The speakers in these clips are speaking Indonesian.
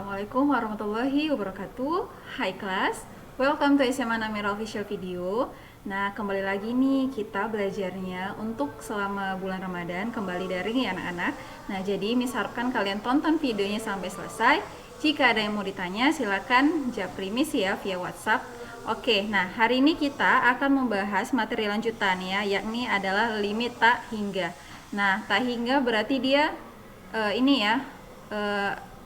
Assalamualaikum warahmatullahi wabarakatuh. Hai kelas, welcome to SMA Namira Official Video. Nah, kembali lagi nih kita belajarnya untuk selama bulan Ramadan kembali daring ya anak-anak. Nah, jadi misalkan kalian tonton videonya sampai selesai. Jika ada yang mau ditanya silakan japri Miss ya via WhatsApp. Oke, nah hari ini kita akan membahas materi lanjutan ya, yakni adalah limit tak hingga. Nah, tak hingga berarti dia ini ya,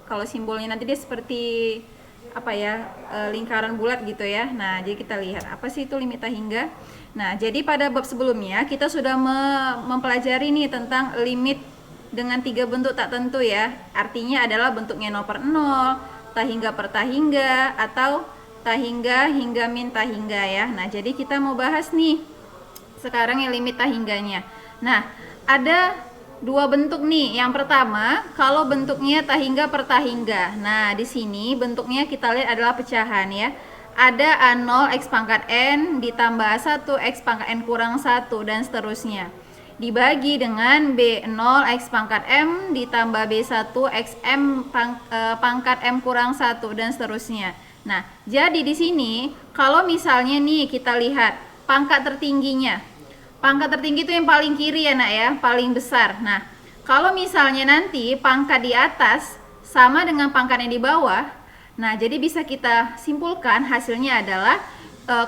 kalau simbolnya nanti dia seperti apa ya, lingkaran bulat gitu ya. Nah, jadi kita lihat apa sih itu limit tak hingga. Nah, jadi pada bab sebelumnya kita sudah mempelajari nih tentang limit dengan 3 bentuk tak tentu ya. Artinya adalah bentuknya 0 per 0, tak hingga per tak hingga, atau tak hingga hingga min tak hingga ya. Nah, jadi kita mau bahas nih sekarang yang limit tak hingganya. Nah, ada dua bentuk nih. Yang pertama, kalau bentuknya tak hingga per tak hingga. Nah, di sini bentuknya kita lihat adalah pecahan ya. Ada A0 X pangkat N ditambah A1 X pangkat N kurang 1 dan seterusnya. Dibagi dengan B0 X pangkat M ditambah B1 X M pangkat M kurang 1 dan seterusnya. Nah, jadi di sini kalau misalnya nih kita lihat pangkat tertingginya. Pangkat tertinggi itu yang paling kiri ya nak ya, paling besar. Nah, kalau misalnya nanti pangkat di atas sama dengan pangkat yang di bawah, nah jadi bisa kita simpulkan hasilnya adalah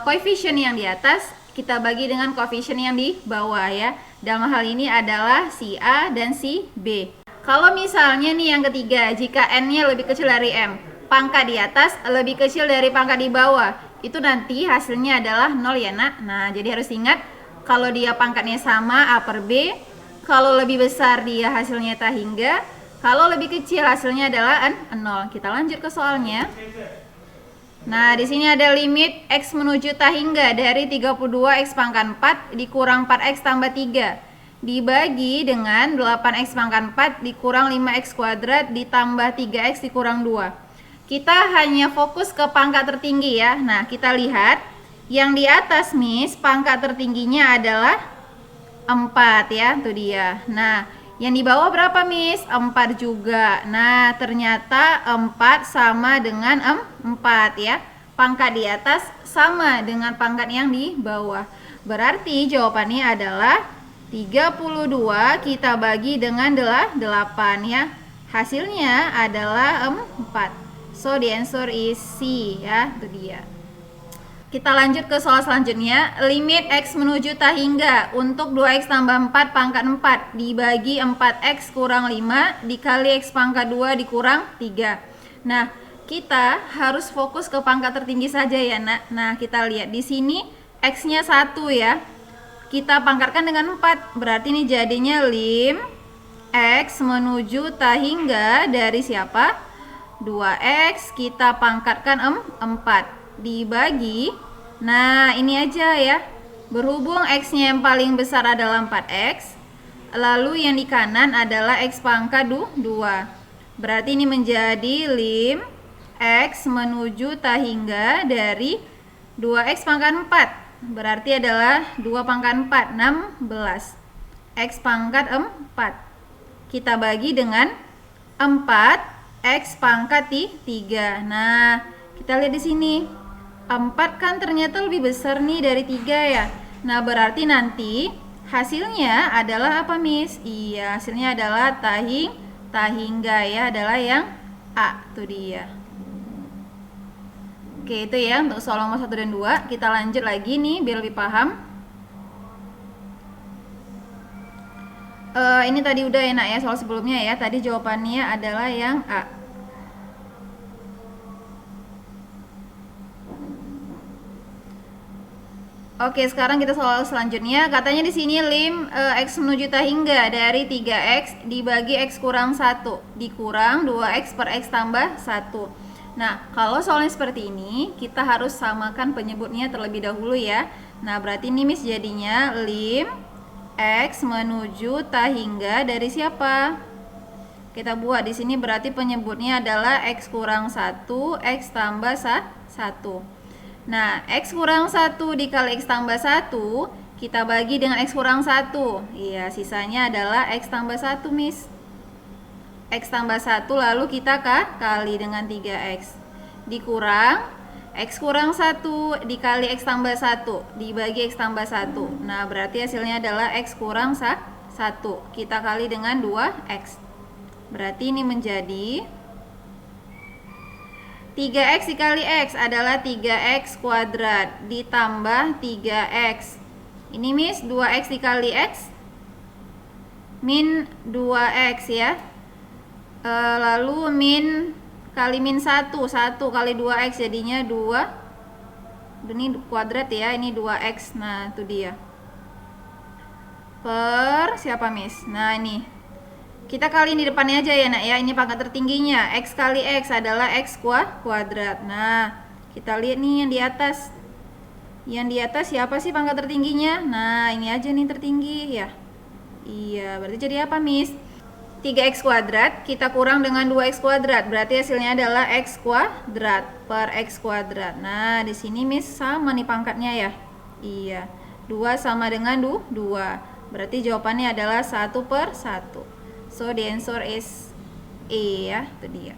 koefisien yang di atas kita bagi dengan koefisien yang di bawah ya. Dalam hal ini adalah si A dan si B. Kalau misalnya nih yang ketiga, jika N-nya lebih kecil dari M, pangkat di atas lebih kecil dari pangkat di bawah, itu nanti hasilnya adalah 0 ya nak. Nah, jadi harus ingat kalau dia pangkatnya sama A per B, kalau lebih besar dia hasilnya tak hingga, kalau lebih kecil hasilnya adalah 0. Kita lanjut ke soalnya. Nah, di sini ada limit X menuju tak hingga dari 32 X pangkat 4 dikurang 4X tambah 3 dibagi dengan 8X pangkat 4 dikurang 5X kuadrat ditambah 3X dikurang 2. Kita hanya fokus ke pangkat tertinggi ya. Nah, kita lihat yang di atas Miss, pangkat tertingginya adalah 4 ya, tuh dia. Nah, yang di bawah berapa Miss? 4 juga. Nah, ternyata 4 sama dengan 4 ya. Pangkat di atas sama dengan pangkat yang di bawah. Berarti jawabannya adalah 32 kita bagi dengan 8 ya. Hasilnya adalah 4. So, the answer is C ya, itu dia. Kita lanjut ke soal selanjutnya. Limit X menuju tak hingga untuk 2X tambah 4 pangkat 4 dibagi 4X kurang 5 dikali X pangkat 2 dikurang 3. Nah, kita harus fokus ke pangkat tertinggi saja ya nak. Nah, kita lihat di sini X-nya 1 ya. Kita pangkatkan dengan 4. Berarti ini jadinya lim X menuju tak hingga dari siapa? 2X kita pangkatkan 4 dibagi, nah ini aja ya, berhubung X nya yang paling besar adalah 4X, lalu yang di kanan adalah X pangkat 2, berarti ini menjadi lim X menuju tak hingga dari 2X pangkat 4, berarti adalah 2 pangkat 4, 16 X pangkat 4 kita bagi dengan 4X pangkat 3. Nah, kita lihat di sini 4 kan ternyata lebih besar nih dari 3 ya. Nah, berarti nanti hasilnya adalah apa Miss? Iya, hasilnya adalah tak hingga ya, adalah yang A, tuh dia. Oke, itu ya untuk soal nomor 1 dan 2. Kita lanjut lagi nih biar lebih paham. Ini tadi udah enak ya soal sebelumnya ya. Tadi jawabannya adalah yang A. Oke, sekarang kita soal selanjutnya. Katanya di sini lim X menuju tak hingga dari 3X dibagi X kurang 1 dikurang 2X per X tambah 1. Nah, kalau soalnya seperti ini, kita harus samakan penyebutnya terlebih dahulu ya. Nah, berarti ini Miss jadinya lim X menuju tak hingga dari siapa? Kita buat di sini berarti penyebutnya adalah X kurang 1, X tambah 1. Nah, X kurang 1 dikali X tambah 1 kita bagi dengan X kurang 1. Iya, sisanya adalah X tambah 1 Miss. X tambah 1 lalu kita kali dengan 3X. Dikurang X kurang 1 dikali X tambah 1 dibagi X tambah 1. Nah, berarti hasilnya adalah X kurang 1. Kita kali dengan 2X. Berarti ini menjadi 3X dikali X adalah 3X kuadrat ditambah 3X. Ini Miss 2X dikali X min 2X ya. Lalu min kali min 1 kali 2X jadinya 2. Ini kuadrat ya, ini 2X. Nah, itu dia. Per siapa Miss? Nah, ini. Kita kali di depannya aja ya, Nak ya. Ini pangkat tertingginya. X kali X adalah X kuadrat. Nah, kita lihat nih yang di atas. Yang di atas siapa sih pangkat tertingginya? Nah, ini aja nih tertinggi ya. Iya, berarti jadi apa, Miss? 3X kuadrat kita kurang dengan 2X kuadrat. Berarti hasilnya adalah X kuadrat per X kuadrat. Nah, di sini Miss sama nih pangkatnya ya. Iya. 2 sama dengan 2. Berarti jawabannya adalah 1/1. So, the answer is A ya, itu dia.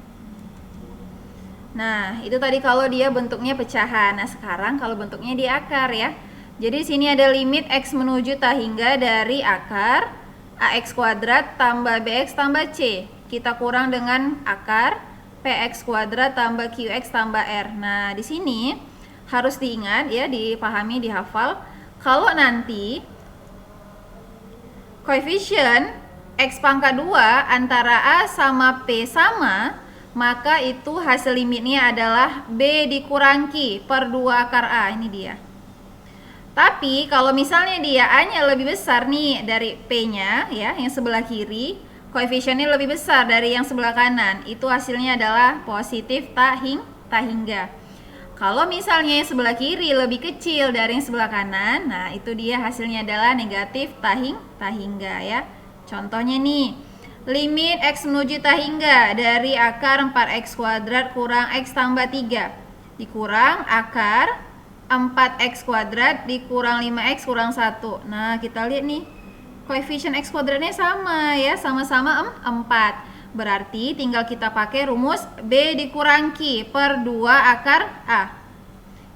Nah, itu tadi kalau dia bentuknya pecahan. Nah, sekarang kalau bentuknya di akar ya. Jadi sini ada limit X menuju tak hingga dari akar AX kuadrat tambah BX tambah C. Kita kurang dengan akar PX kuadrat tambah QX tambah R. Nah, di sini harus diingat ya, dipahami, dihafal. Kalau nanti koefisien X pangkat 2 antara A sama P sama, maka itu hasil limitnya adalah B dikurang Q per 2 akar A. Ini dia. Tapi kalau misalnya dia A-nya lebih besar nih dari P-nya ya, yang sebelah kiri, koefisiennya lebih besar dari yang sebelah kanan, itu hasilnya adalah positif tak hingga. Kalau misalnya yang sebelah kiri lebih kecil dari yang sebelah kanan, nah itu dia hasilnya adalah negatif tak hingga ya. Contohnya nih, limit X menuju tak hingga dari akar 4X kuadrat kurang X tambah 3 dikurang akar 4X kuadrat dikurang 5X kurang 1. Nah, kita lihat nih. Koefisien X kuadratnya sama ya, sama-sama 4. Berarti tinggal kita pakai rumus B dikurang Q per 2 akar A.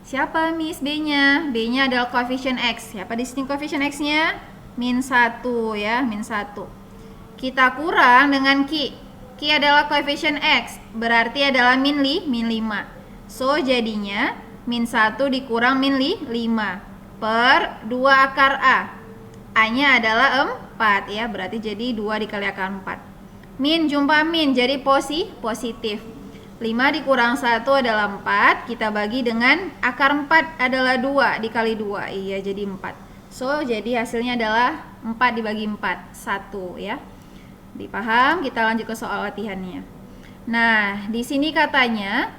Siapa Miss B-nya? B-nya adalah koefisien X. Siapa di sini koefisien X-nya? Min 1 ya, min 1. Kita kurang dengan Q. Q adalah koefisien X, berarti adalah min 5. So, jadinya min 1 dikurang min 5 per 2 akar A. A-nya adalah 4 ya, berarti jadi 2 dikali akar 4. Min jumpa min jadi positif. 5 dikurang 1 adalah 4, kita bagi dengan akar 4 adalah 2 dikali 2. Iya, jadi 4. So, jadi hasilnya adalah 4 dibagi 4, 1 ya. Dipaham? Kita lanjut ke soal latihannya. Nah, di sini katanya